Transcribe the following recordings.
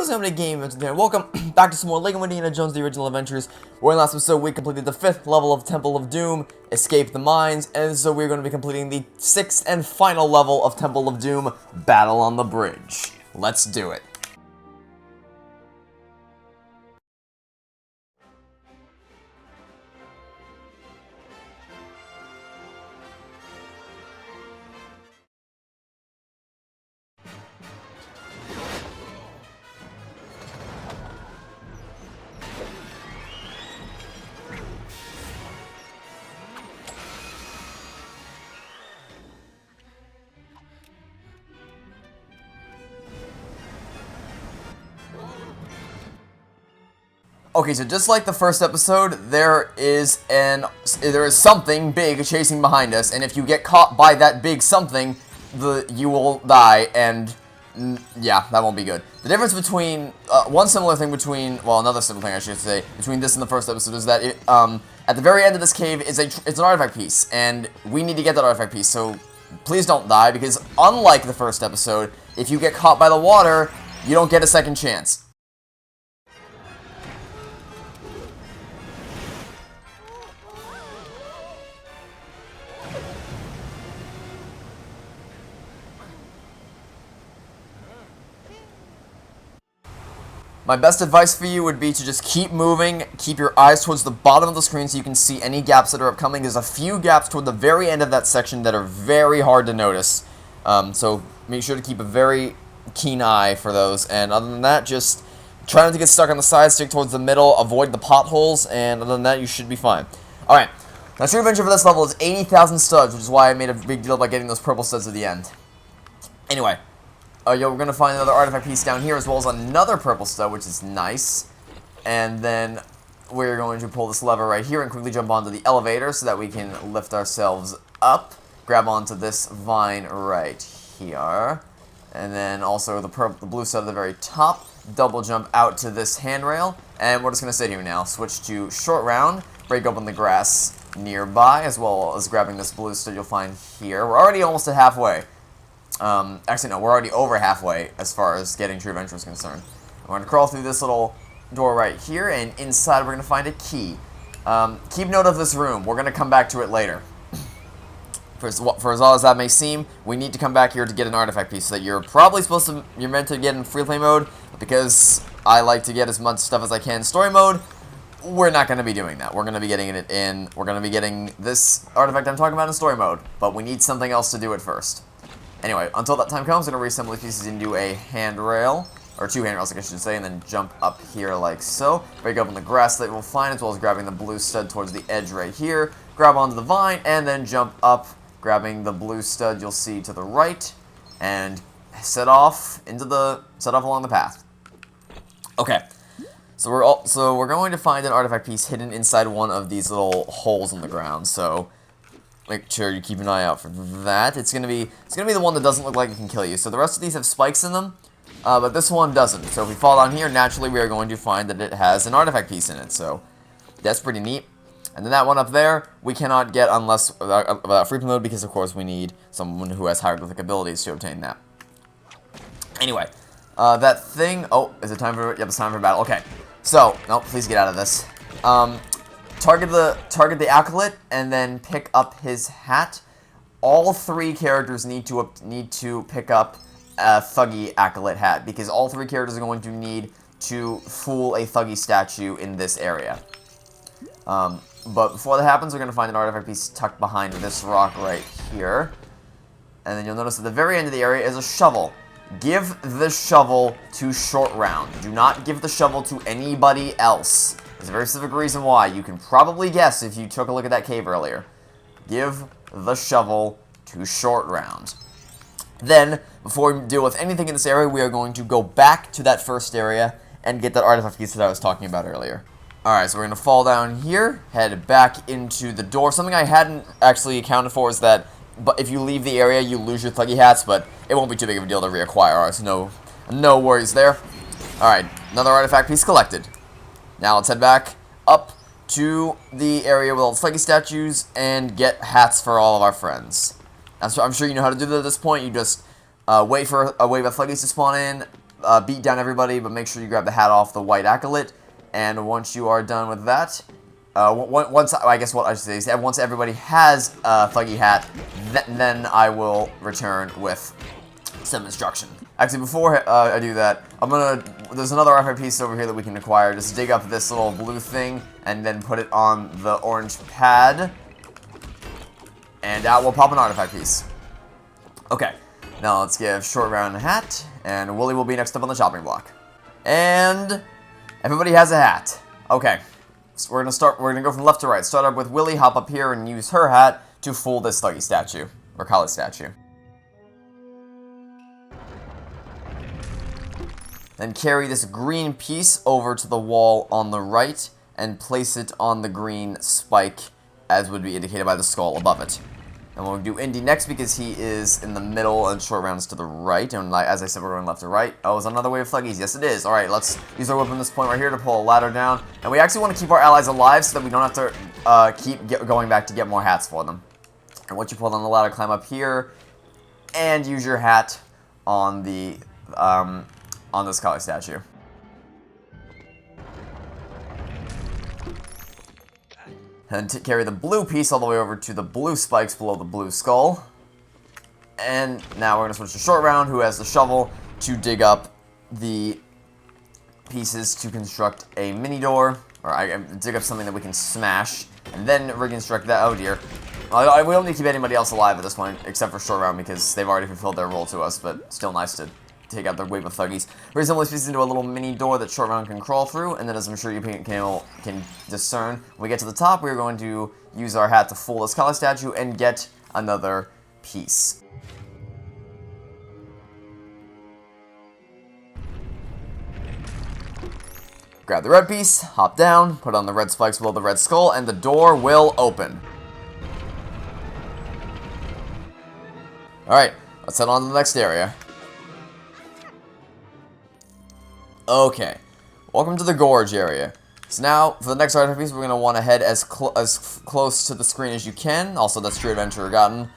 What's up, game? Welcome back to some more LEGO Indiana Jones The Original Adventures. Where in the last episode we completed the 5th level of Temple of Doom, escaped the mines, and so we're going to be completing the 6th and final level of Temple of Doom, Battle on the Bridge. Let's do it. Okay, so just like the first episode, there is something big chasing behind us, and if you get caught by that big something, you will die, and yeah, that won't be good. The difference between another similar thing I should say between this and the first episode is that at the very end of this cave it's an artifact piece, and we need to get that artifact piece. So please don't die, because unlike the first episode, if you get caught by the water, you don't get a second chance. My best advice for you would be to just keep moving, keep your eyes towards the bottom of the screen so you can see any gaps that are upcoming. There's a few gaps toward the very end of that section that are very hard to notice, so make sure to keep a very keen eye for those, and other than that, just try not to get stuck on the side, stick towards the middle, avoid the potholes, and other than that, you should be fine. Alright, now true adventure for this level is 80,000 studs, which is why I made a big deal about getting those purple studs at the end. Anyway. We're going to find another artifact piece down here, as well as another purple stud, which is nice. And then we're going to pull this lever right here and quickly jump onto the elevator so that we can lift ourselves up. Grab onto this vine right here. And then also the blue stud at the very top. Double jump out to this handrail. And we're just going to sit here now. Switch to short round. Break open the grass nearby, as well as grabbing this blue stud you'll find here. We're already almost at halfway. Actually, no, we're already over halfway as far as getting True Adventure is concerned. We're going to crawl through this little door right here, and inside we're going to find a key. Keep note of this room. We're going to come back to it later. For as odd as that may seem, we need to come back here to get an artifact piece that you're meant to get in free play mode, but because I like to get as much stuff as I can in story mode, we're not going to be doing that. We're going to be getting this artifact I'm talking about in story mode, but we need something else to do it first. Anyway, until that time comes, I'm going to reassemble these pieces into a handrail, or two handrails, I should say, and then jump up here like so. Break open the grass that we'll find, as well as grabbing the blue stud towards the edge right here. Grab onto the vine, and then jump up, grabbing the blue stud you'll see to the right, and set off along the path. Okay, so we're going to find an artifact piece hidden inside one of these little holes in the ground. So make sure you keep an eye out for that. It's gonna be the one that doesn't look like it can kill you. So the rest of these have spikes in them, but this one doesn't. So if we fall down here, naturally we are going to find that it has an artifact piece in it. So that's pretty neat. And then that one up there, we cannot get unless without free play mode, because of course we need someone who has hieroglyphic abilities to obtain that. Anyway, that thing. Oh, is it time for? Yep, it's time for battle. Okay. So no, please get out of this. Target the acolyte and then pick up his hat. All three characters need to pick up a Thuggy acolyte hat, because all three characters are going to need to fool a Thuggy statue in this area. But before that happens, we're going to find an artifact piece tucked behind this rock right here. And then you'll notice at the very end of the area is a shovel. Give the shovel to Short Round. Do not give the shovel to anybody else. There's a very specific reason why. You can probably guess if you took a look at that cave earlier. Give the shovel to Short Round. Then, before we deal with anything in this area, we are going to go back to that first area and get that artifact piece that I was talking about earlier. Alright, so we're going to fall down here, head back into the door. Something I hadn't actually accounted for is that if you leave the area, you lose your Thuggy hats, but it won't be too big of a deal to reacquire. Alright, so no worries there. Alright, another artifact piece collected. Now let's head back up to the area with all the Thuggy statues and get hats for all of our friends. I'm sure you know how to do that at this point. You just wait for a wave of Thuggies to spawn in, beat down everybody, but make sure you grab the hat off the white acolyte. And once you are done with that, I guess what I should say is that once everybody has a Thuggy hat, then I will return with some instruction. Actually, before I do that, there's another artifact piece over here that we can acquire. Just dig up this little blue thing, and then put it on the orange pad. And out will pop an artifact piece. Okay, now let's give Short Round a hat, and Wooly will be next up on the chopping block. And everybody has a hat. Okay, so we're gonna go from left to right. Start up with Willy, hop up here, and use her hat to fool this Thuggy statue, or Kali statue. Then carry this green piece over to the wall on the right and place it on the green spike as would be indicated by the skull above it. And we'll do Indy next because he is in the middle and Short Round's to the right. And as I said, we're going left to right. Oh, is another way of Thuggies? Yes, it is. Alright, let's use our whip from this point right here to pull a ladder down. And we actually want to keep our allies alive so that we don't have to keep going back to get more hats for them. And once you pull on the ladder, climb up here and use your hat on the on this Kali statue. And carry the blue piece all the way over to the blue spikes below the blue skull. And now we're going to switch to Short Round, who has the shovel to dig up the pieces to construct a mini door. Or dig up something that we can smash. And then reconstruct that. Oh dear. We don't need to keep anybody else alive at this point, except for Short Round, because they've already fulfilled their role to us, but still nice to take out the wave of Thuggies. Reassemble this piece into a little mini door that Short Round can crawl through, and then as I'm sure you can discern, when we get to the top, we're going to use our hat to fool this Kali statue and get another piece. Grab the red piece, hop down, put on the red spikes below the red skull, and the door will open. Alright, let's head on to the next area. Okay, welcome to the Gorge area. So now, for the next artifact piece, we're going to want to head as close to the screen as you can. Also, that's True Adventurer gotten.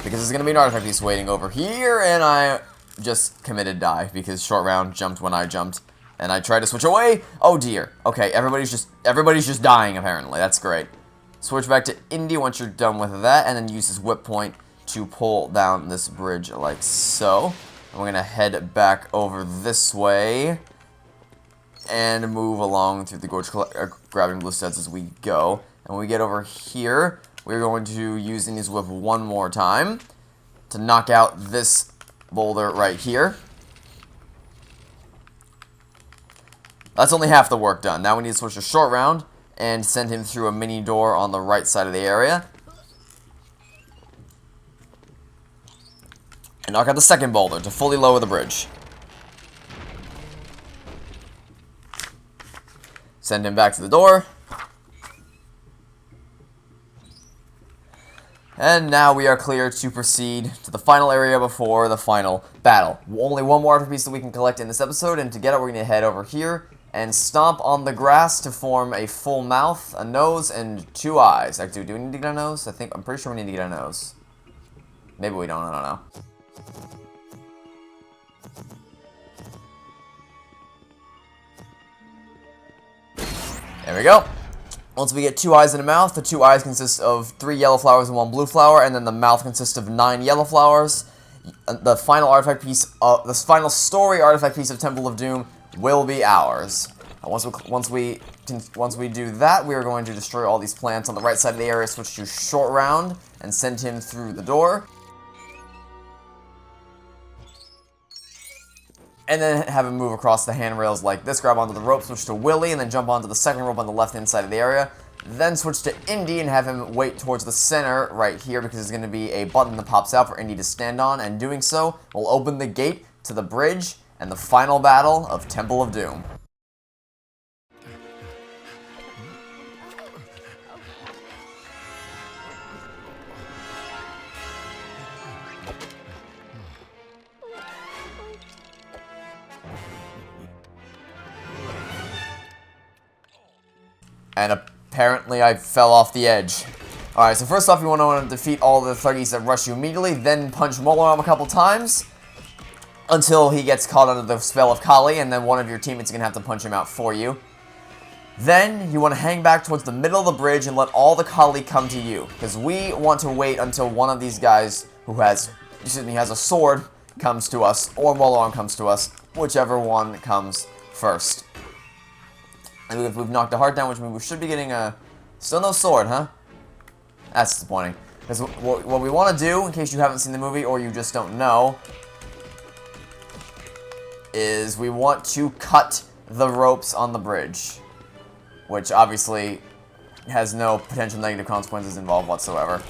Because there's going to be an artifact piece waiting over here, and I just committed die. Because Short Round jumped when I jumped. And I tried to switch away. Oh dear. Okay, everybody's just dying, apparently. That's great. Switch back to Indy once you're done with that, and then use this whip point to pull down this bridge like so. And we're going to head back over this way and move along through the gorge, grabbing blue studs as we go. And when we get over here, we're going to use Indy's whip one more time to knock out this boulder right here. That's only half the work done. Now we need to switch to Short Round and send him through a mini door on the right side of the area. And knock out the second boulder to fully lower the bridge. Send him back to the door. And now we are clear to proceed to the final area before the final battle. Only one more artifact piece that we can collect in this episode, and to get it we're going to head over here and stomp on the grass to form a full mouth, a nose, and 2 eyes. Actually, do we need to get a nose? I'm pretty sure we need to get a nose. Maybe we don't, I don't know. There we go. Once we get 2 eyes and a mouth, the 2 eyes consist of 3 yellow flowers and 1 blue flower, and then the mouth consists of 9 yellow flowers. The final artifact piece, this final story artifact piece of Temple of Doom will be ours. Once we do that, we are going to destroy all these plants on the right side of the area, switch to Short Round, and send him through the door. And then have him move across the handrails like this, grab onto the rope, switch to Willy, and then jump onto the second rope on the left-hand side of the area. Then switch to Indy and have him wait towards the center right here because there's going to be a button that pops out for Indy to stand on, and doing so will open the gate to the bridge and the final battle of Temple of Doom. And apparently I fell off the edge. Alright, so first off you want to defeat all the Thuggies that rush you immediately, then punch Mola Ram a couple times. until he gets caught under the spell of Kali, and then one of your teammates is going to have to punch him out for you. Then, you want to hang back towards the middle of the bridge and let all the Kali come to you. Because we want to wait until one of these guys who has a sword comes to us, or Mola Ram comes to us, whichever one comes first. And we've knocked a heart down, which means we should be getting a... Still no sword, huh? That's disappointing. Because what we want to do, in case you haven't seen the movie or you just don't know, is we want to cut the ropes on the bridge. Which obviously has no potential negative consequences involved whatsoever.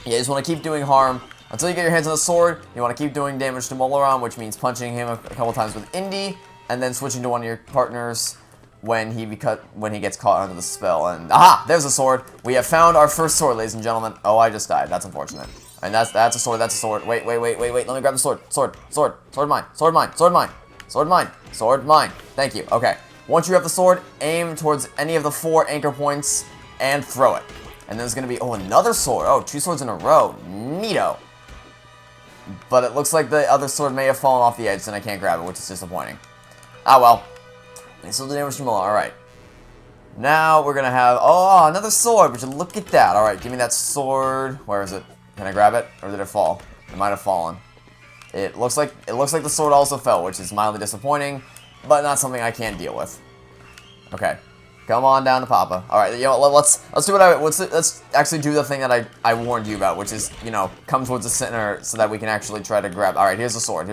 Yeah, you just want to keep doing harm until you get your hands on the sword. You want to keep doing damage to Mola Ram, which means punching him a couple times with Indy, and then switching to one of your partners when he gets caught under the spell. And aha, there's a sword. We have found our first sword, ladies and gentlemen. Oh, I just died. That's unfortunate. And that's a sword. That's a sword. Wait. Let me grab the sword. Sword mine. Sword mine. Thank you. Okay. Once you have the sword, aim towards any of the 4 anchor points and throw it. And then there's going to be, oh, another sword. Oh, 2 swords in a row. Neato. But it looks like the other sword may have fallen off the edge and I can't grab it, which is disappointing. Ah, well. They still do damage to Mola. Alright. Now we're going to have, oh, another sword. But look at that. Alright, give me that sword. Where is it? Can I grab it? Or did it fall? It might have fallen. It looks like the sword also fell, which is mildly disappointing. But not something I can't deal with. Okay. Come on down to Papa. Alright, you know, let's do let's actually do the thing that I warned you about, which is, you know, come towards the center so that we can actually try to grab. Alright, here's the sword.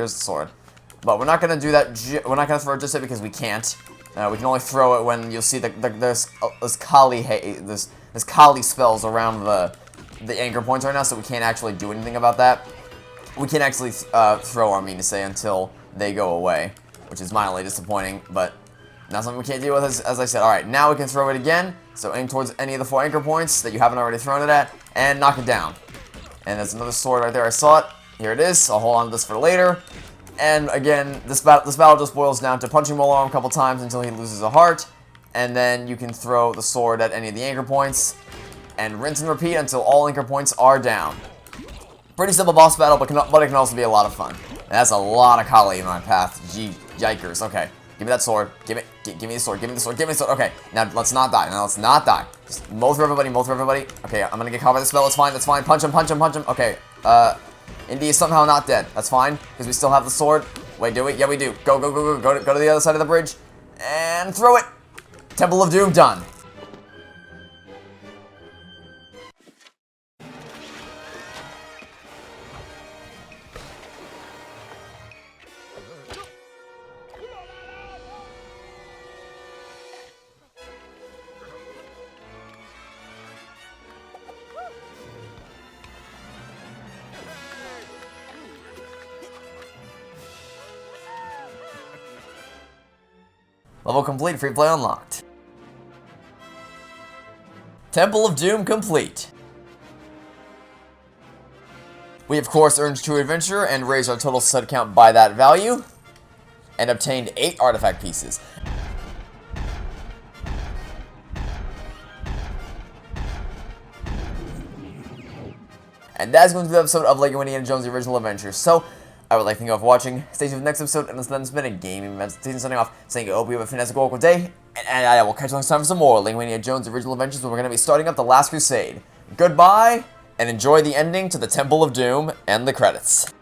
But we're not gonna do that, we're not gonna throw it just yet because we can't. We can only throw it when you'll see this Kali spells around the anchor points right now, so we can't actually do anything about that. We can't actually throw, I mean to say, until they go away. Which is mildly disappointing, but not something we can't deal with, as I said. Alright, now we can throw it again. So aim towards any of the 4 anchor points that you haven't already thrown it at, and knock it down. And there's another sword right there, I saw it. Here it is, I'll hold on to this for later. And again, this battle just boils down to punching Mola Ram a couple times until he loses a heart. And then you can throw the sword at any of the anchor points. And rinse and repeat until all anchor points are down. Pretty simple boss battle, but it can also be a lot of fun. And that's a lot of Kali in my path. Yikers. Okay. Give me that sword. Give me the sword. Give me the sword. Okay. Now, let's not die. Just mow through everybody. Okay, I'm gonna get caught by the spell. It's fine. Punch him. Okay. Indy is somehow not dead. That's fine, because we still have the sword. Wait, do we? Yeah, we do. Go to the other side of the bridge. And throw it. Temple of Doom done. Level complete, free play unlocked. Temple of Doom complete. We of course earned 2 adventure and raised our total set count by that value, and obtained 8 artifact pieces. And that's going to be the episode of LEGO Indiana Jones: The Original Adventure. So, I would like to thank you all for watching. Stay tuned for the next episode, and until then, it's been a gaming event. Signing off, saying I hope you have a fantastic, wonderful day, and I will catch you next time for some more LEGO Indiana Jones: The Original Adventures, where we're going to be starting up the Last Crusade. Goodbye, and enjoy the ending to the Temple of Doom and the credits.